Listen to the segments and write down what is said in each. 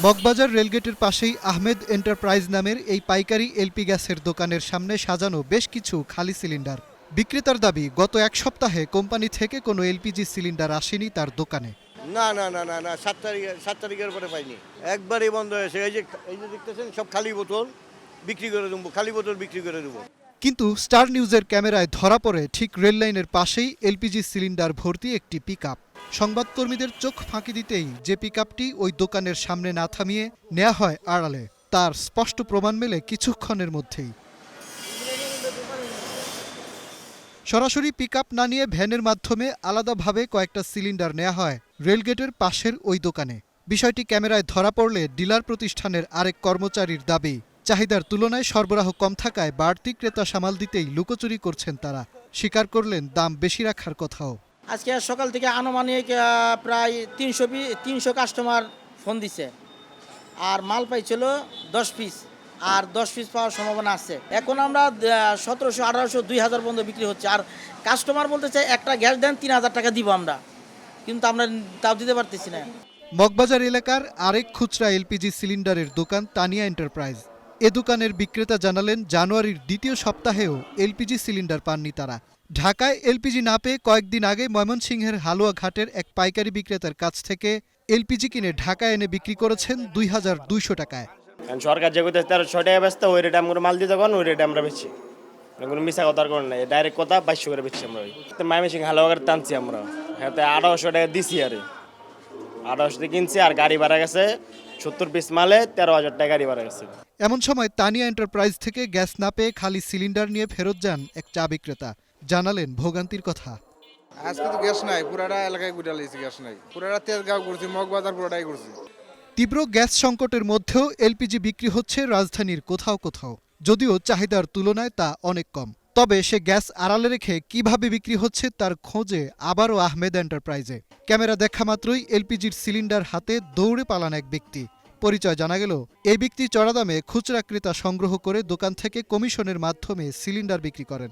মগবাজার রেলগেটের পাশেই আহমেদ এন্টারপ্রাইজ নামের এই পাইকারি এলপি গ্যাসের দোকানের সামনে সাজানো বেশ কিছু খালি সিলিন্ডার। বিক্রেতার দাবি, গত এক সপ্তাহে কোম্পানি থেকে কোনো এলপিজি সিলিন্ডার আসেনি তার দোকানে। না না না না না 7 তারিখের পরে পাইনি, একবারই বন্ধ হয়েছে। এই যে দেখতেছেন সব খালি বোতল বিক্রি করে দেবো, খালি বোতল বিক্রি করে দেবো। কিন্তু স্টার নিউজের ক্যামেরায় ধরা পড়ে ঠিক রেল লাইনের পাশেই এলপিজি সিলিন্ডার ভর্তি একটি পিকআপ। সংবাদকর্মীদের চোখ ফাঁকি দিতেই যে পিকআপটি ওই দোকানের সামনে না থামিয়ে নেওয়া হয় আড়ালে, তার স্পষ্ট প্রমাণ মেলে কিছুক্ষণের মধ্যেই। সরাসরি পিকআপ না নিয়ে ভ্যানের মাধ্যমে আলাদাভাবে কয়েকটা সিলিন্ডার নেওয়া হয় রেলগেটের পাশের ওই দোকানে। বিষয়টি ক্যামেরায় ধরা পড়লে ডিলার প্রতিষ্ঠানের আরেক কর্মচারীর দাবি, চাহিদার তুলনায় সরবরাহ কম থাকায় বাড়তি ক্রেতা সামাল দিতেই লুকোচুরি করছেন তারা। স্বীকার করলেন দাম বেশি রাখার কথাও। আজকে সকাল থেকে আনুমানিক প্রায় 300 কাস্টমার ফোন দিছে, আর মাল পাইছিল 10 পিস, আর 10 পিস পাওয়ার সম্ভাবনা আছে। এখন আমরা 1700, 1800, 2000 পর্যন্ত বিক্রি হচ্ছে। আর কাস্টমার বলতে চাই একটা গ্যাস দেন 3000 টাকা দিব আমরা, কিন্তু আমরা তাও দিতে পারতেছি না। মগবাজার এলাকার আরেক খুচরা এলপিজি সিলিন্ডারের দোকান তানিয়া এন্টারপ্রাইজ। এ দোকানের বিক্রেতা জানালেন, জানুয়ারির দ্বিতীয় সপ্তাহেও এলপিজি সিলিন্ডার পাননি তারা। ঢাকায় এলপিজি না পেয়ে কয়েকদিন আগে ময়মনসিংহের হালুয়াঘাটের এক পাইকারি বিক্রেতার কাছ থেকে এলপিজি কিনে ঢাকায় এনে বিক্রি করেছেন 2200 টাকায়। সরকার যে 1300 টাকা বেচতে, ওই রেটে আমরা মাল দিতে তখন ওই রেটে আমরা বেচছি। কোনো মিশা কথার কোনো নাই, ডাইরেক্ট কথা 2200 করে বেচছি আমরা। ময়মনসিংহ হালুয়াঘাট টানছি আমরা, হ্যাঁ 1800 টাকা দিছি। আরে 1800 কিনছি, আর গাড়ি ভাড়া গেছে 70 পিস মালে 13,000 টাকা গাড়ি ভাড়া গেছে। এমন সময় তানিয়া এন্টারপ্রাইজ থেকে গ্যাস না পেয়ে খালি সিলিন্ডার নিয়ে ফেরত যান এক চা বিক্রেতা। জানালেন ভোগান্তির কথা। আজকে তো গ্যাস নাই, পুরাটা এলাকায় ঘুরে লিয়েছি, গ্যাস নাই, পুরাটা তেজগাঁও করছি, মগবাজার পুরাটাই করছি। তীব্র গ্যাস সংকটের মধ্যেও এলপিজি বিক্রি হচ্ছে রাজধানীর কোথাও কোথাও, যদিও চাহিদার তুলনায় তা অনেক কম। তবে সে গ্যাস আড়ালে রেখে কিভাবে বিক্রি হচ্ছে তার খোঁজে আবারও আহমেদ এন্টারপ্রাইজে। ক্যামেরা দেখা মাত্রই এলপিজির সিলিন্ডার হাতে দৌড়ে পালান এক ব্যক্তি। পরিচয় জানা গেল, এই ব্যক্তি চড়া দামে খুচরা ক্রেতা সংগ্রহ করে দোকান থেকে কমিশনের মাধ্যমে সিলিন্ডার বিক্রি করেন।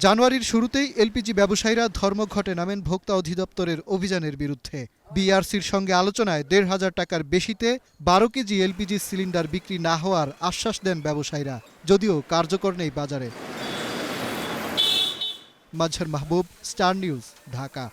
জানুয়ারির শুরুতেই এলপিজি ব্যবসায়ীরা ধর্মঘটে নামেন ভোক্তা অধিদপ্তরের অভিযানের বিরুদ্ধে। বিআরসির সঙ্গে আলোচনায় 1,500 টাকার বেশিতে 12 কেজি এলপিজি সিলিন্ডার বিক্রি না হওয়ার আশ্বাস দেন ব্যবসায়ীরা, যদিও কার্যকর নেই বাজারে। মাজহার মাহবুব, স্টার নিউজ, ঢাকা।